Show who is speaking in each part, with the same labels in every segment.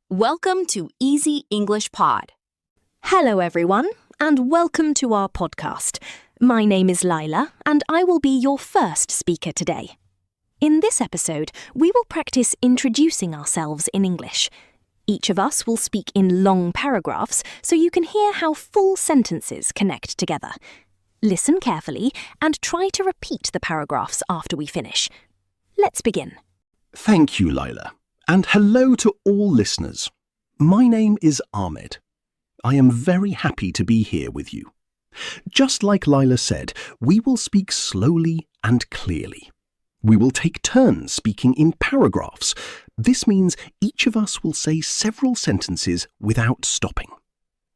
Speaker 1: Welcome to Easy English Pod.
Speaker 2: Hello everyone, and welcome to our podcast. My name is Layla, and I will be your first speaker today. In this episode, we will practice introducing ourselves in English. Each of us will speak in long paragraphs so you can hear how full sentences connect together. Listen carefully and try to repeat the paragraphs after we finish. Let's begin.
Speaker 3: Thank you, Layla. And hello to all listeners. My name is Ahmed. I am very happy to be here with you. Just like Layla said, we will speak slowly and clearly. We will take turns speaking in paragraphs. This means each of us will say several sentences without stopping.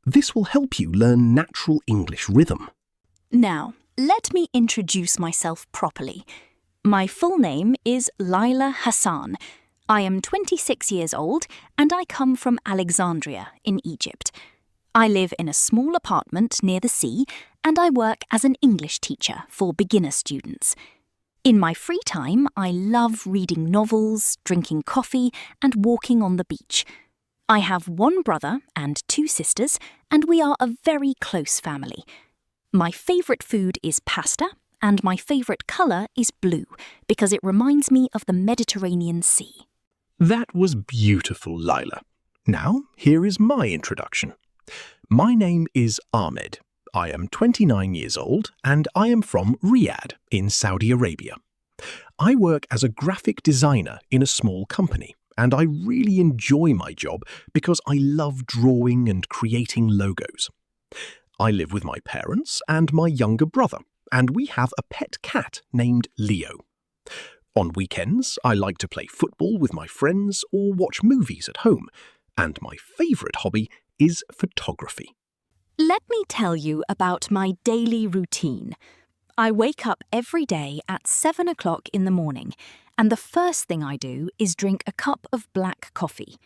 Speaker 3: This will help you learn natural English rhythm.
Speaker 2: Now, let me introduce myself properly. My full name is Layla Hassan. I am 26 years old and I come from Alexandria in Egypt. I live in a small apartment near the sea and I work as an English teacher for beginner students. In my free time, I love reading novels, drinking coffee and walking on the beach. I have one brother and two sisters and we are a very close family. My favourite food is pasta and my favourite colour is blue because it reminds me of the Mediterranean Sea.
Speaker 4: That was beautiful, Layla. Now, here is my introduction. My name is Ahmed. I am 29 years old and I am from Riyadh in Saudi Arabia. I work as a graphic designer in a small company and I really enjoy my job because I love drawing and creating logos. I live with my parents and my younger brother and we have a pet cat named Leo. On weekends, I like to play football with my friends or watch movies at home, and my favourite hobby is photography.
Speaker 2: Let me tell you about my daily routine. I wake up every day at 7 o'clock in the morning, and the first thing I do is drink a cup of black coffee.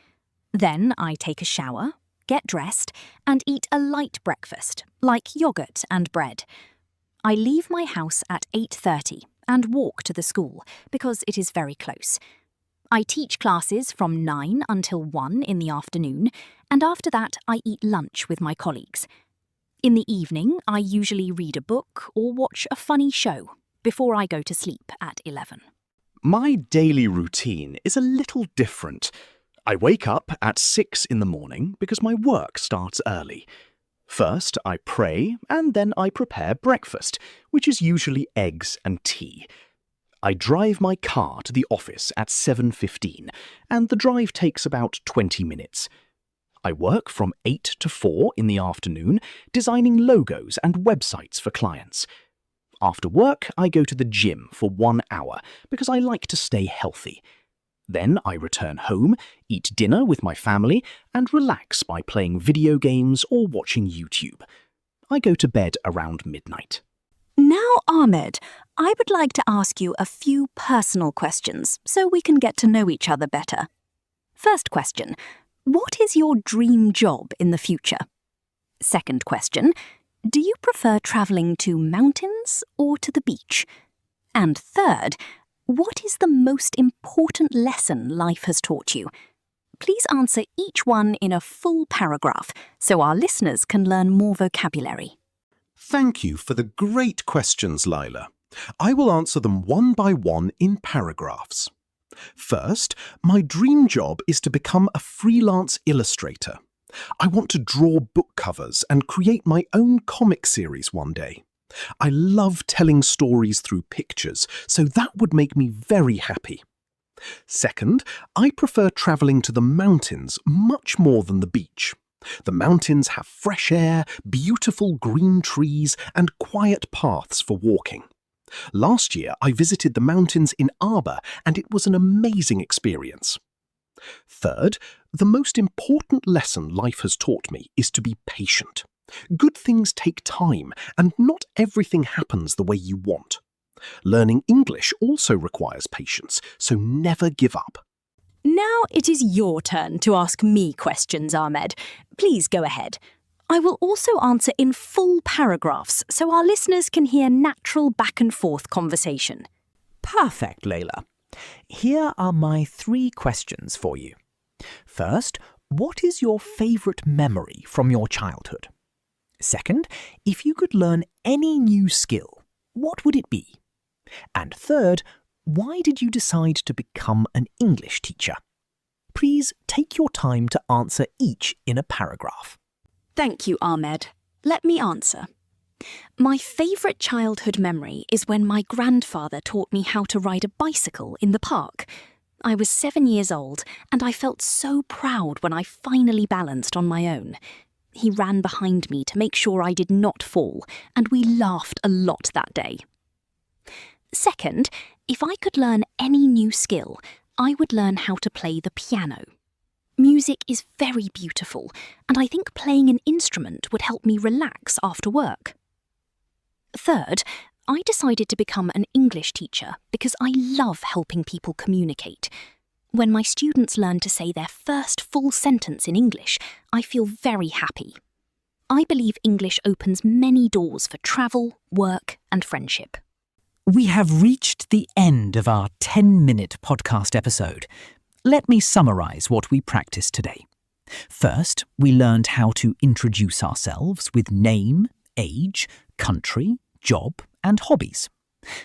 Speaker 2: Then I take a shower, get dressed, and eat a light breakfast, like yoghurt and bread. I leave my house at 8:30. And walk to the school because it is very close. I teach classes from 9 until 1 in the afternoon, and after that I eat lunch with my colleagues. In the evening, I usually read a book or watch a funny show before I go to sleep at 11.
Speaker 5: My daily routine is a little different. I wake up at 6 in the morning because my work starts early. First, I pray, and then I prepare breakfast, which is usually eggs and tea. I drive my car to the office at 7:15, and the drive takes about 20 minutes. I work from 8 to 4 in the afternoon, designing logos and websites for clients. After work, I go to the gym for 1 hour because I like to stay healthy. Then I return home, eat dinner with my family, and relax by playing video games or watching YouTube. I go to bed around midnight.
Speaker 2: Now, Ahmed, I would like to ask you a few personal questions so we can get to know each other better. First question, what is your dream job in the future? Second question, do you prefer travelling to mountains or to the beach? And third, what is the most important lesson life has taught you? Please answer each one in a full paragraph so our listeners can learn more vocabulary.
Speaker 3: Thank you for the great questions, Layla. I will answer them one by one in paragraphs. First, my dream job is to become a freelance illustrator. I want to draw book covers and create my own comic series one day. I love telling stories through pictures, so that would make me very happy. Second, I prefer travelling to the mountains much more than the beach. The mountains have fresh air, beautiful green trees, and quiet paths for walking. Last year, I visited the mountains in Arba, and it was an amazing experience. Third, the most important lesson life has taught me is to be patient. Good things take time, and not everything happens the way you want. Learning English also requires patience, so never give up.
Speaker 2: Now it is your turn to ask me questions, Ahmed. Please go ahead. I will also answer in full paragraphs so our listeners can hear natural back and forth conversation.
Speaker 6: Perfect, Layla. Here are my 3 questions for you. First, what is your favourite memory from your childhood? Second, if you could learn any new skill, what would it be? And third, why did you decide to become an English teacher? Please take your time to answer each in a paragraph.
Speaker 2: Thank you, Ahmed. Let me answer. My favourite childhood memory is when my grandfather taught me how to ride a bicycle in the park. I was 7 years old, and I felt so proud when I finally balanced on my own. He ran behind me to make sure I did not fall, and we laughed a lot that day. Second, if I could learn any new skill, I would learn how to play the piano. Music is very beautiful, and I think playing an instrument would help me relax after work. Third, I decided to become an English teacher because I love helping people communicate. When my students learn to say their first full sentence in English, I feel very happy. I believe English opens many doors for travel, work, and friendship.
Speaker 6: We have reached the end of our 10-minute podcast episode. Let me summarise what we practiced today. First, we learned how to introduce ourselves with name, age, country, job, and hobbies.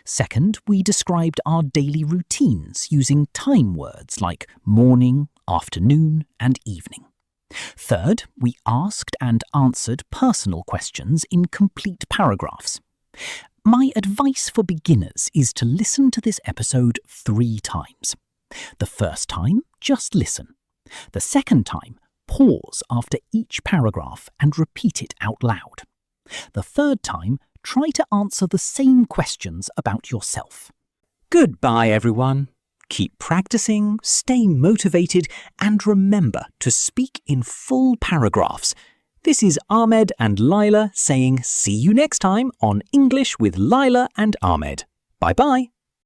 Speaker 6: Second, we described our daily routines using time words like morning, afternoon, and evening. Third, we asked and answered personal questions in complete paragraphs. My advice for beginners is to listen to this episode 3 times. The first time, just listen. The second time, pause after each paragraph and repeat it out loud. The third time, try to answer the same questions about yourself. Goodbye, everyone. Keep practicing, stay motivated, and remember to speak in full paragraphs. This is Ahmed and Layla saying see you next time on English with Layla and Ahmed. Bye-bye.